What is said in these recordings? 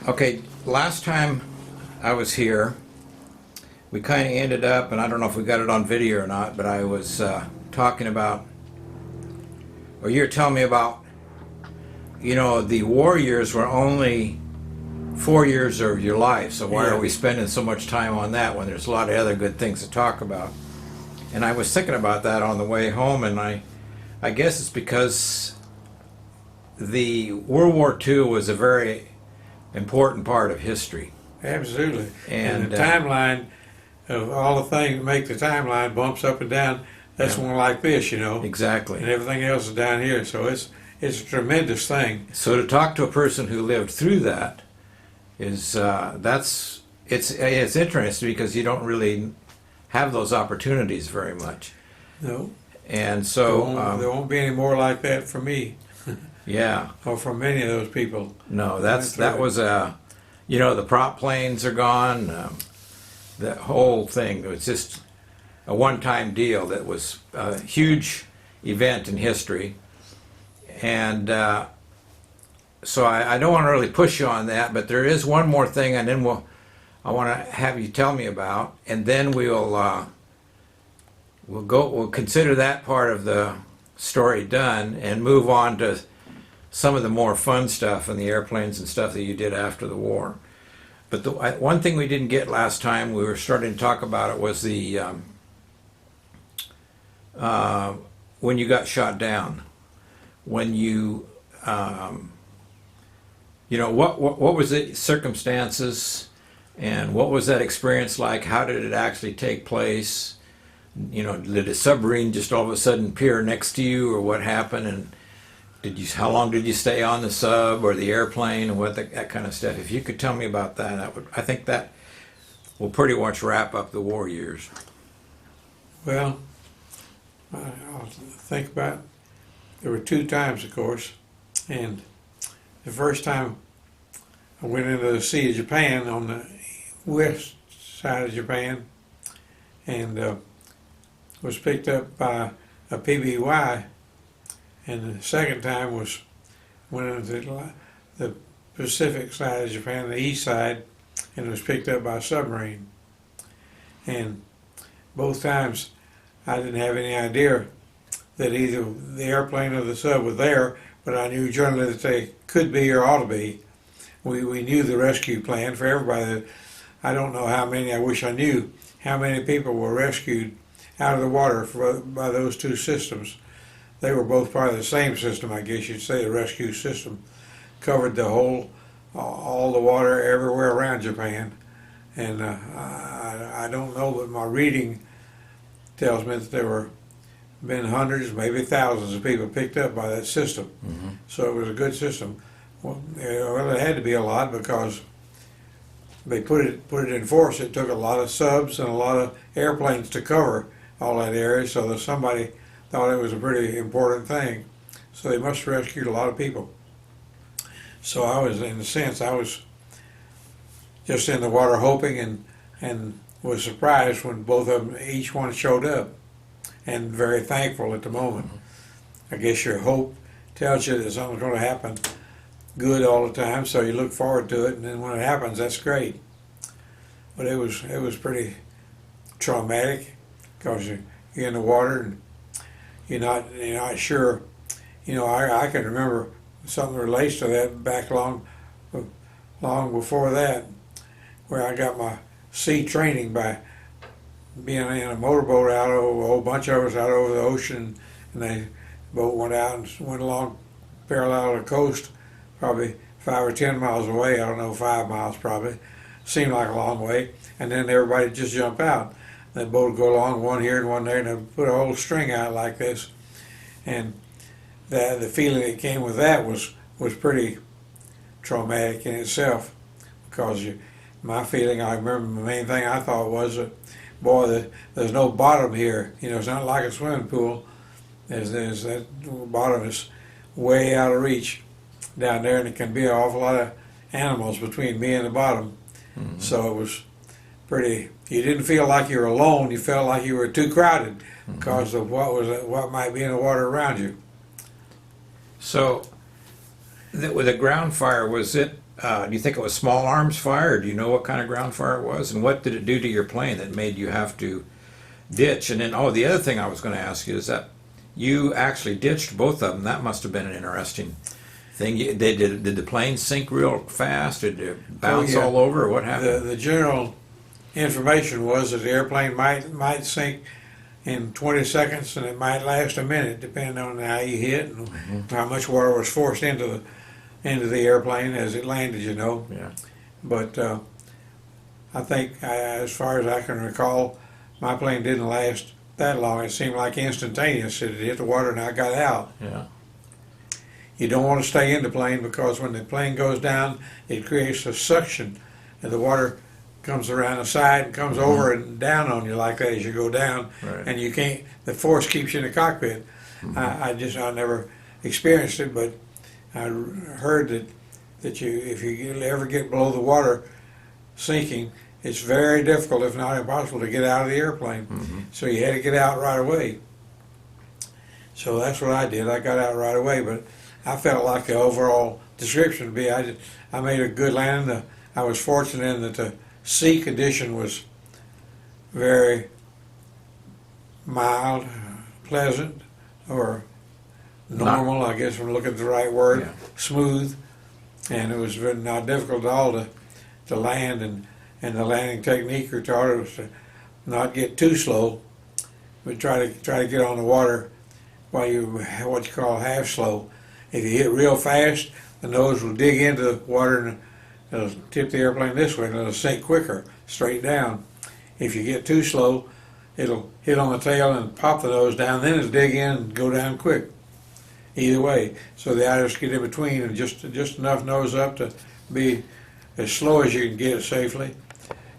Okay, last time I was here, we kind of ended up, and I don't know if we got it on video or not, but I was talking about, or you were telling me about, the war years were only 4 years of your life, so why are we spending so much time on that when there's a lot of other good things to talk about? And I was thinking about that on the way home, and I guess it's because the World War II was a very important part of history. Absolutely. And the timeline of all the things that make the timeline bumps up and down, that's one like this, Exactly. And everything else is down here. So it's a tremendous thing. So to talk to a person who lived through that is it's interesting because you don't really have those opportunities very much. No. And so There won't be any more like that for me. Yeah. Or for many of those people. No, that was the prop planes are gone. The whole thing was just a one-time deal that was a huge event in history. And so I don't want to really push you on that, but there is one more thing, and then I want to have you tell me about, and then we'll consider that part of the story done and move on to some of the more fun stuff and the airplanes and stuff that you did after the war. But the one thing we didn't get last time, we were starting to talk about it, was the when you got shot down, when you what was the circumstances, and what was that experience like? How did it actually take place? Did a submarine just all of a sudden appear next to you, or what happened? And how long did you stay on the sub or the airplane, and that kind of stuff? If you could tell me about that, I think that will pretty much wrap up the war years. Well, I'll think about it. There were 2 times, of course, and the first time I went into the Sea of Japan on the west side of Japan, and was picked up by a PBY. And the second time went into the Pacific side of Japan, the east side, and was picked up by a submarine. And both times I didn't have any idea that either the airplane or the sub were there, but I knew generally that they could be or ought to be. We knew the rescue plan for everybody. I don't know how many, I wish I knew how many people were rescued out of the water by those 2 systems. They were both part of the same system, I guess you'd say. The rescue system covered the whole, all the water everywhere around Japan. And I don't know, but my reading tells me that there were been hundreds, maybe thousands of people picked up by that system. Mm-hmm. So it was a good system. Well, it had to be a lot because they put it in force. It took a lot of subs and a lot of airplanes to cover all that area, so that somebody thought it was a pretty important thing. So they must have rescued a lot of people. So I was, in a sense, I was just in the water hoping and was surprised when both of them, each one showed up, and very thankful at the moment. I guess your hope tells you that something's going to happen good all the time, so you look forward to it, and then when it happens, that's great. But it was pretty traumatic because you're in the water and you're not sure. I can remember something that relates to that back long before that, where I got my sea training by being in a motorboat out over, a whole bunch of us out over the ocean, and the boat went out and went along parallel to the coast, probably 5 or 10 miles away. I don't know, 5 miles probably. Seemed like a long way. And then everybody just jump out. The boat would go along, one here and one there, and they'd put a whole string out like this. And the feeling that came with that was pretty traumatic in itself, because my feeling, I remember the main thing I thought was that, boy, there's no bottom here. It's not like a swimming pool. There's that bottom is way out of reach down there, and it can be an awful lot of animals between me and the bottom. Mm-hmm. So it was pretty. You didn't feel like you were alone. You felt like you were too crowded because of what might be in the water around you. So, with the ground fire, was it Do you think it was small arms fire, or do you know what kind of ground fire it was? And what did it do to your plane that made you have to ditch? And then, oh, the other thing I was going to ask you is that you actually ditched both of them. That must have been an interesting thing. Did the plane sink real fast? Did it bounce all over, or what happened? The general information was that the airplane might sink in 20 seconds, and it might last a minute, depending on how you hit and how much water was forced into the airplane as it landed. Yeah. But I think, as far as I can recall, my plane didn't last that long. It seemed like instantaneous. It hit the water and I got out. Yeah. You don't want to stay in the plane, because when the plane goes down, it creates a suction, and the water comes around the side and comes over and down on you like that as you go down, Right. and you can't. The force keeps you in the cockpit. I never experienced it, but I heard that if you ever get below the water sinking, it's very difficult, if not impossible, to get out of the airplane. So you had to get out right away. So that's what I did. I got out right away, but I felt like the overall description would be I made a good landing. I was fortunate in that the sea condition was very mild, pleasant, or normal, I guess I'm looking at the right word, Yeah. smooth, and it was not difficult at all to land, and the landing technique we taught was to not get too slow, but try to get on the water while you what you call half slow. If you hit real fast, the nose will dig into the water and it'll tip the airplane this way and it'll sink quicker, straight down. If you get too slow, it'll hit on the tail and pop the nose down, then it'll dig in and go down quick. Either way, so the idea is to get in between and just enough nose up to be as slow as you can get it safely,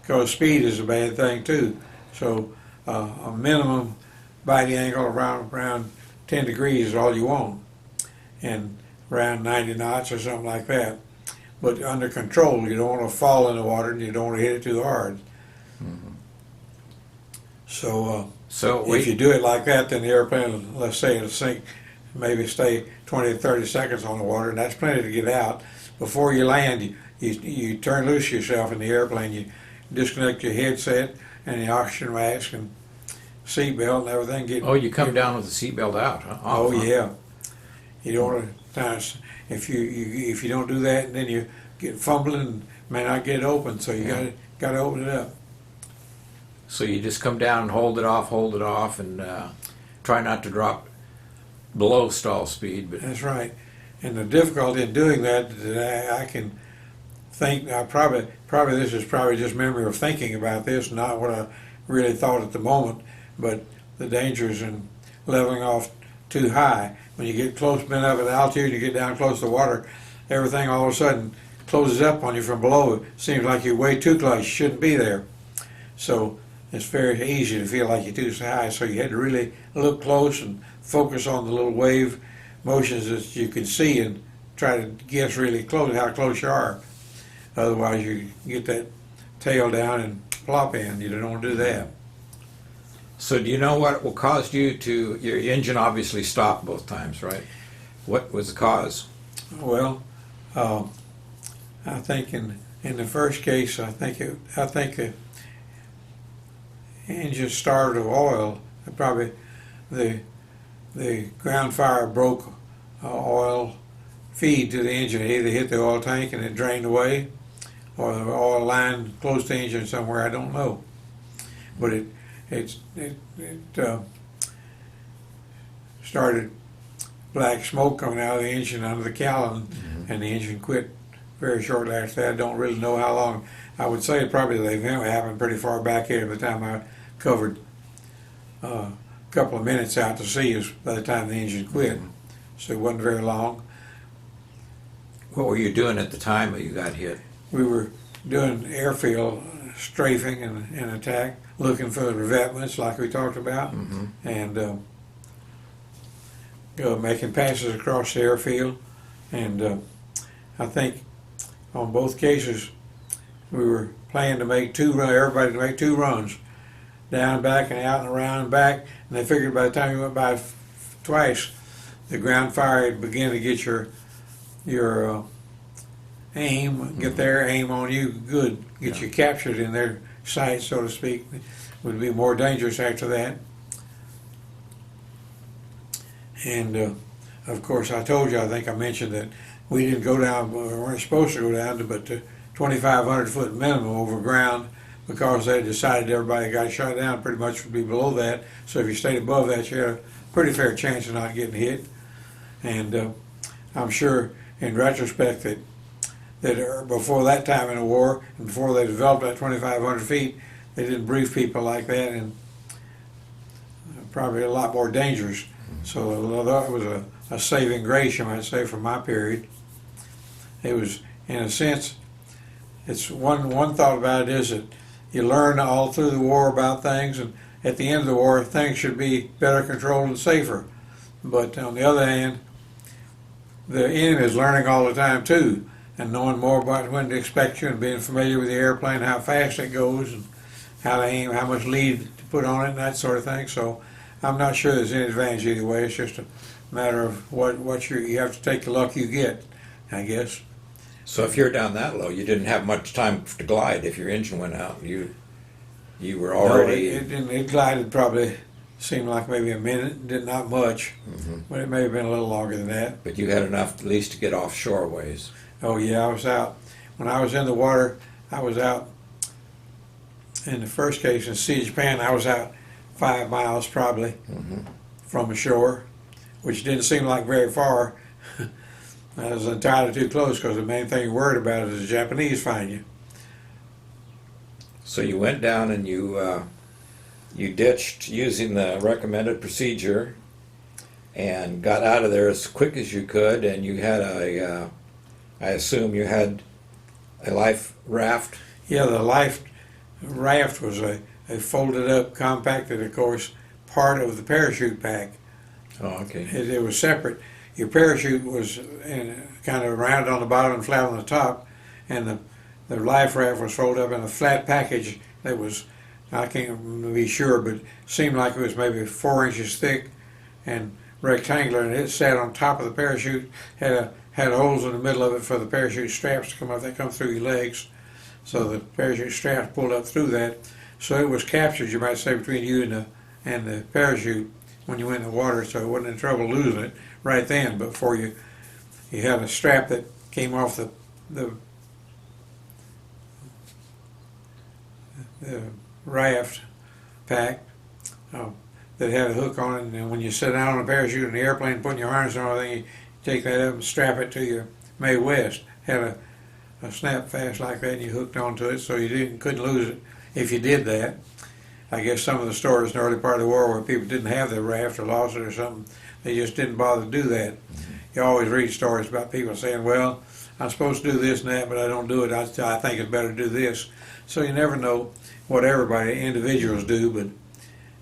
because speed is a bad thing too. So a minimum biting angle around 10 degrees is all you want, and around 90 knots or something like that. But under control, you don't want to fall in the water and you don't want to hit it too hard. So if you do it like that, then the airplane, let's say it'll sink, maybe stay 20 to 30 seconds on the water, and that's plenty to get out. Before you land, you turn loose yourself in the airplane. You disconnect your headset and the oxygen mask and seatbelt and everything. Oh, you come down with the seatbelt out, huh? Oh, yeah. You don't want to. If you don't do that, then you get fumbling and may not get it open. So you got to open it up. So you just come down and hold it off, and try not to drop below stall speed. But That's right. And the difficulty in doing that I can think, probably this is probably just memory of thinking about this, not what I really thought at the moment, but the dangers in leveling off too high. When you get close enough at altitude, you get down close to water, everything all of a sudden closes up on you from below. It seems like you're way too close. You shouldn't be there. So it's very easy to feel like you're too high. So you had to really look close and focus on the little wave motions that you can see and try to guess really close how close you are. Otherwise, you get that tail down and plop in. You don't want to do that. So do you know what will cause you to, your engine obviously stopped both times, right? What was the cause? Well, I think in the first case, I think the engine starved of oil. Probably the ground fire broke oil feed to the engine. It either hit the oil tank and it drained away, or the oil line close to the engine somewhere. I don't know, but it started black smoke coming out of the engine under the cowling, and the engine quit very shortly after that. I don't really know how long. I would say probably the event happened pretty far back here by the time I covered a couple of minutes out to sea is by the time the engine quit. So it wasn't very long. What were you doing at the time that you got hit? We were doing airfield strafing and attack, looking for the revetments like we talked about, and making passes across the airfield. And I think on both cases we were planning to make everybody to make 2 runs, down, back, and out and around and back. And they figured by the time you went by twice, the ground fire had begun to get your aim, get their aim on you, good, get you captured in their sight, so to speak, would be more dangerous after that. And of course, I told you, I think I mentioned that we didn't go down, we weren't supposed to go down to but to 2,500 foot minimum over ground, because they decided everybody that got shot down pretty much would be below that. So if you stayed above that, you had a pretty fair chance of not getting hit. And I'm sure, in retrospect, that before that time in the war, and before they developed that 2,500 feet, they didn't brief people like that, and probably a lot more dangerous. So although it was a saving grace, you might say, from my period, it was, in a sense, it's one thought about it is that you learn all through the war about things, and at the end of the war, things should be better controlled and safer. But on the other hand, the enemy is learning all the time too, and knowing more about when to expect you, and being familiar with the airplane, how fast it goes, and how to aim, how much lead to put on it, and that sort of thing. So I'm not sure there's any advantage either way. It's just a matter of what you have to take the luck you get, I guess. So if you're down that low, you didn't have much time to glide. If your engine went out, you were already. No, it glided probably, seemed like maybe a minute, did not much, but it may have been a little longer than that. But you had enough at least to get offshore ways. Oh yeah, I was out. When I was in the water, I was out, in the first case in Sea Japan, I was out 5 miles probably from the shore, which didn't seem like very far. That was entirely too close, because the main thing you're worried about is the Japanese find you. So you went down and you ditched using the recommended procedure and got out of there as quick as you could, and you had I assume you had a life raft? Yeah, the life raft was a folded up, compacted, of course, part of the parachute pack. Oh, okay. It was separate. Your parachute was kind of rounded on the bottom and flat on the top, and the life raft was folded up in a flat package that was, I can't be sure, but seemed like it was maybe 4 inches thick and rectangular, and it sat on top of the parachute, had holes in the middle of it for the parachute straps to come up. They come through your legs, so the parachute straps pulled up through that. So it was captured, you might say, between you and the parachute when you went in the water, so it wasn't in trouble losing it right then. But before you had a strap that came off the raft pack that had a hook on it, and then when you sit down on a parachute in the airplane, putting your harness on and everything, you take that up and strap it to your Mae West. Had a snap fast like that, and you hooked onto it, so you couldn't lose it if you did that. I guess some of the stories in the early part of the war where people didn't have their raft or lost it or something, they just didn't bother to do that. You always read stories about people saying, well, I'm supposed to do this and that, but I don't do it. I think it's better to do this. So you never know what everybody, individuals do, but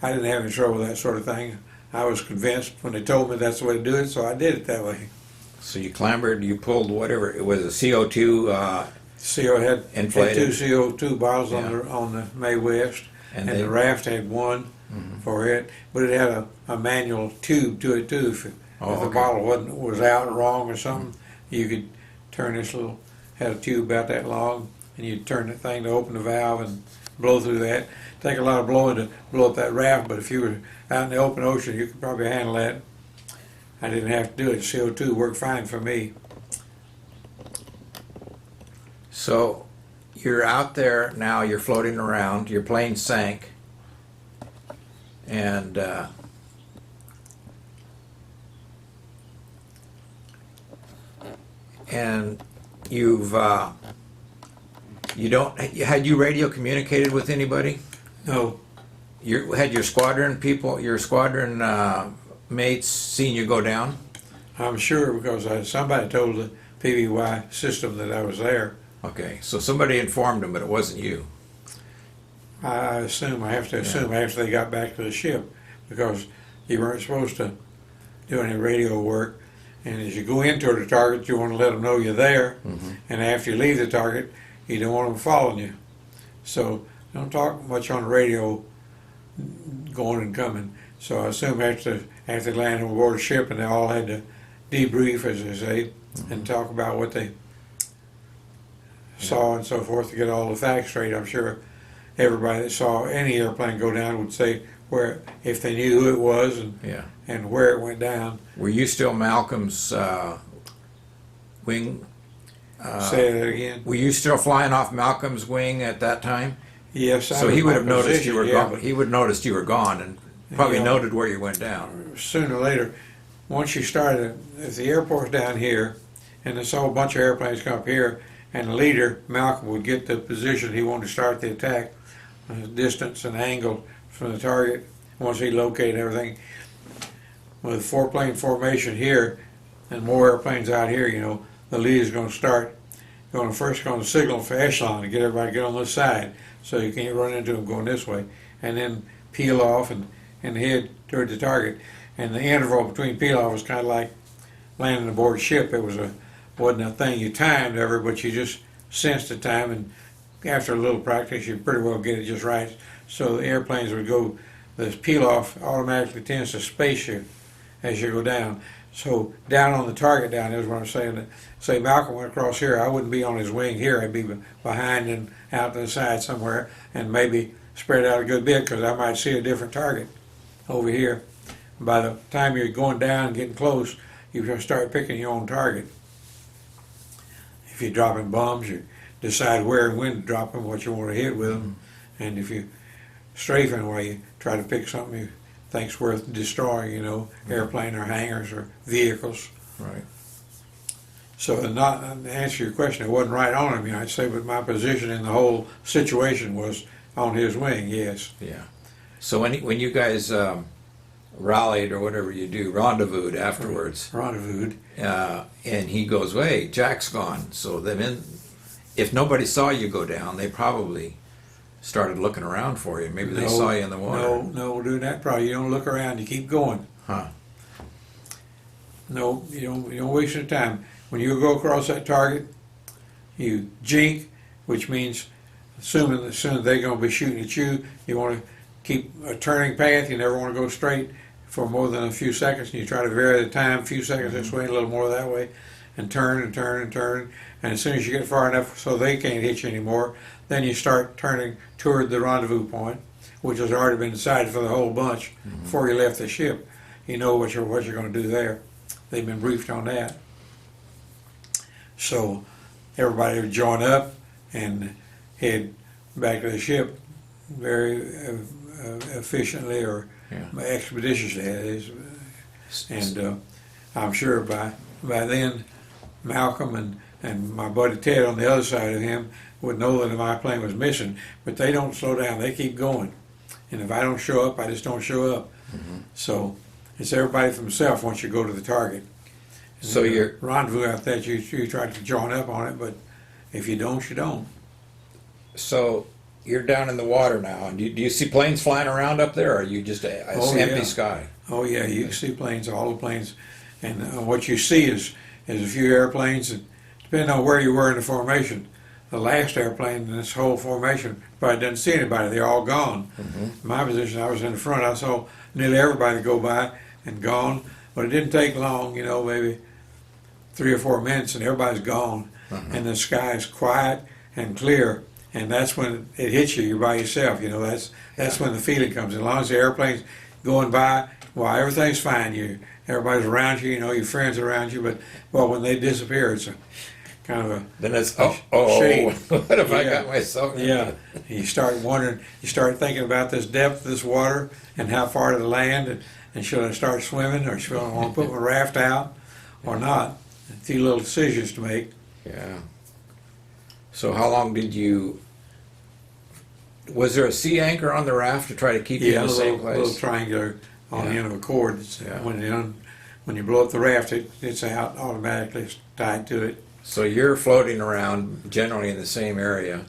I didn't have any trouble with that sort of thing. I was convinced when they told me that's the way to do it, so I did it that way. So you clambered, you pulled whatever, it was a CO2 CO had inflated. 2 CO2 bottles on the Mae West, and the raft had one for it, but it had a manual tube to it too. If the bottle was out wrong or something, you could turn this had a tube about that long, and you'd turn the thing to open the valve and blow through that. Take a lot of blowing to blow up that raft, but if you were out in the open ocean, you could probably handle that. I didn't have to do it. CO2 worked fine for me. So you're out there now, you're floating around, your plane sank, and you've had you radio communicated with anybody? No. Had your squadron people, your squadron mates seen you go down? I'm sure, because somebody told the PBY system that I was there. Okay, so somebody informed them, but it wasn't you. I have to assume after they got back to the ship, because you weren't supposed to do any radio work. And as you go into the target, you want to let them know you're there. And after you leave the target, you don't want them following you. So don't talk much on the radio going and coming. So I assume after they landed on board the ship, and they all had to debrief, as they say, and talk about what they saw and so forth to get all the facts straight. I'm sure everybody that saw any airplane go down would say where, if they knew who it was Yeah. and where it went down. Were you still Malcolm's wing? Say that again. Were you still flying off Malcolm's wing at that time? Yes, I So was he would in have noticed position, you were yeah, gone. but He would have noticed you were gone and probably Yeah. noted where you went down. sooner or later, once you started, if the airport's down here, and there's a whole bunch of airplanes come up here, and the leader, Malcolm, would get the position he wanted to start the attack, distance and angle from the target, once he located everything. With a four-plane formation here, and more airplanes out here, you know, the leader's going to first going to signal for echelon to get everybody to get on this side, so you can't run into them going this way, and then peel off and head toward the target. And the interval between peel off was kind of like landing aboard ship. It wasn't a thing you timed ever, but you just sensed the time, and after a little practice, you pretty well get it just right. So the airplanes would go, the peel off automatically tends to space you as you go down. So down on the target down there is what I'm saying. Say Malcolm went across here, I wouldn't be on his wing here. I'd be behind and out to the side somewhere, and maybe spread out a good bit, because I might see a different target over here. By the time you're going down and getting close, you're going to start picking your own target. If you're dropping bombs, you decide where and when to drop them, what you want to hit with them. And if you strafing, well, you try to pick something you think's worth destroying, you know, airplane or hangars or vehicles. Right. So to answer your question, it wasn't right on him, you know, I'd say, but my position in the whole situation was on his wing, yes. Yeah. So when you guys rallied or whatever you do, rendezvoused afterwards, Rendezvoused. and he goes, "Hey, Jack's gone." So then, if nobody saw you go down, they probably started looking around for you. Maybe they saw you in the water. No, do that probably. You don't look around, you keep going. Huh. No, you don't waste your time. When you go across that target, you jink, which means assuming as soon as they're going to be shooting at you, you want to keep a turning path. You never want to go straight for more than a few seconds, and you try to vary the time, a few seconds this way, a little more that way, and turn and turn and turn. And as soon as you get far enough so they can't hit you anymore, then you start turning toward the rendezvous point, which has already been decided for the whole bunch before you left the ship. You know what you're going to do there. They've been briefed on that. So everybody would join up and head back to the ship very efficiently or expeditiously, that is. And I'm sure by then Malcolm and my buddy Ted on the other side of him would know that my plane was missing, but they don't slow down, they keep going. And if I don't show up, I just don't show up. So it's everybody for himself once you go to the target. And So you're rendezvous out there, you try to join up on it, but if you don't, you don't. so you're down in the water now, and do you see planes flying around up there, or are you just a empty sky? Oh yeah, you can see planes, all the planes, and what you see is a few airplanes, and depending on where you were in the formation, the last airplane in this whole formation probably didn't see anybody, they're all gone. My position, I was in the front, I saw nearly everybody go by and gone, but it didn't take long, you know, maybe 3 or 4 minutes and everybody's gone, and the sky is quiet and clear. And that's when it hits you. You're by yourself. You know, that's when the feeling comes. As long as the airplane's going by, well, everything's fine. Everybody's around you. You know, your friends are around you. But well, when they disappear, it's a kind of a Then it's shame. what have I got myself into? Yeah. You start wondering. You start thinking about this depth of this water and how far to the land, and should I start swimming, or should I want to put my raft out, or not? A few little decisions to make. Yeah. So how long did you? Was there a sea anchor on the raft to try to keep you in the same place? A little triangular on the end of a cord. Yeah. When you blow up the raft, it's out automatically. It's tied to it. So you're floating around generally in the same area,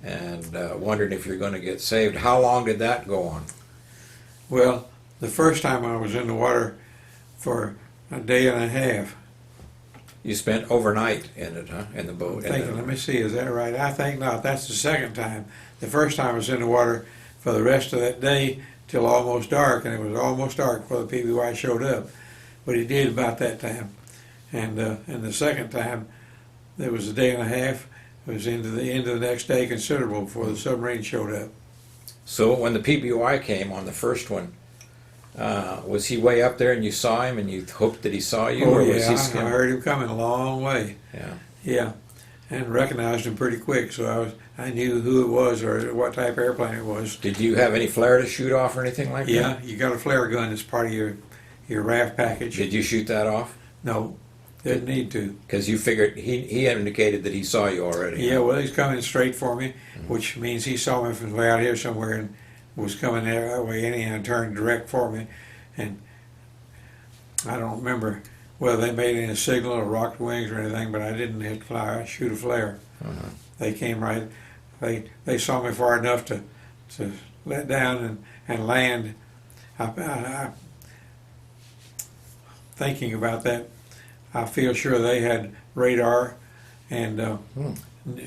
and wondering if you're going to get saved. How long did that go on? Well, the first time I was in the water for a day and a half. You spent overnight in it, huh? In the boat. Let me see, is that right? I think not. That's the second time. The first time I was in the water for the rest of that day till almost dark, and it was almost dark before the PBY showed up. But he did about that time. And the second time, there was a day and a half, was into the next day considerable before the submarine showed up. So when the PBY came on the first one, was he way up there and you saw him and you hoped that he saw you? Oh or yeah, was he I skimming? heard him coming a long way. Yeah. Yeah, and recognized him pretty quick, so I knew who it was or what type of airplane it was. Did you have any flare to shoot off or anything like that? Yeah, you got a flare gun as part of your RAF package. Did you shoot that off? No, didn't need to. Because you figured he indicated that he saw you already. Yeah, well, he's coming straight for me, which means he saw me from way out here somewhere and was coming that way anyhow and turned direct for me. And I don't remember whether they made any signal or rocked wings or anything, but I didn't hit flare, shoot a flare. Uh-huh. They came right, they saw me far enough to let down and land. Thinking about that, I feel sure they had radar and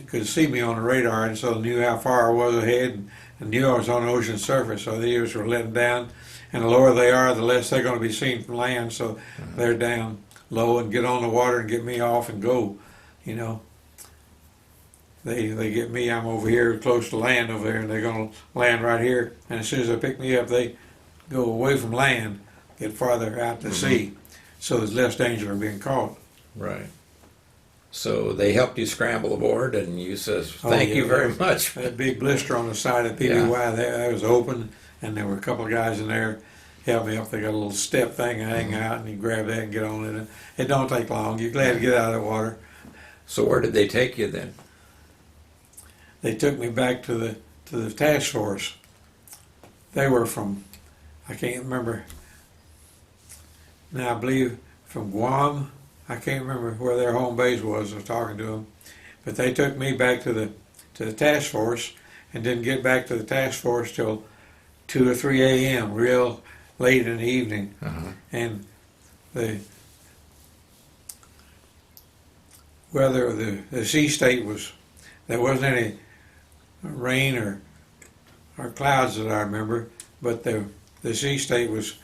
could see me on the radar, and so knew how far I was ahead and knew I was on the ocean surface. So they just were letting down, and the lower they are, the less they're going to be seen from land. So they're down low and get on the water and get me off and go. You know, they get me. I'm over here close to land over there, and they're going to land right here. And as soon as they pick me up, they go away from land, get farther out to sea. So there's less danger of being caught. Right. So they helped you scramble aboard, and you says, "Thank you very much." That big blister on the side of the PBY, that was open, and there were a couple of guys in there helped me up. They got a little step thing hanging out, and you grab that and get on it. It don't take long. You're glad to get out of the water. So where did they take you then? They took me back to the task force. They were from, I can't remember. Now I believe from Guam. I can't remember where their home base was. I was talking to them, but they took me back to the task force, and didn't get back to the task force till 2 or 3 a.m. real late in the evening. And the weather, the sea state was, there wasn't any rain or clouds that I remember, but the sea state was,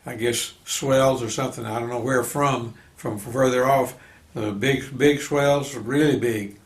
I guess, swells or something. I don't know where from further off. The big swells, really big.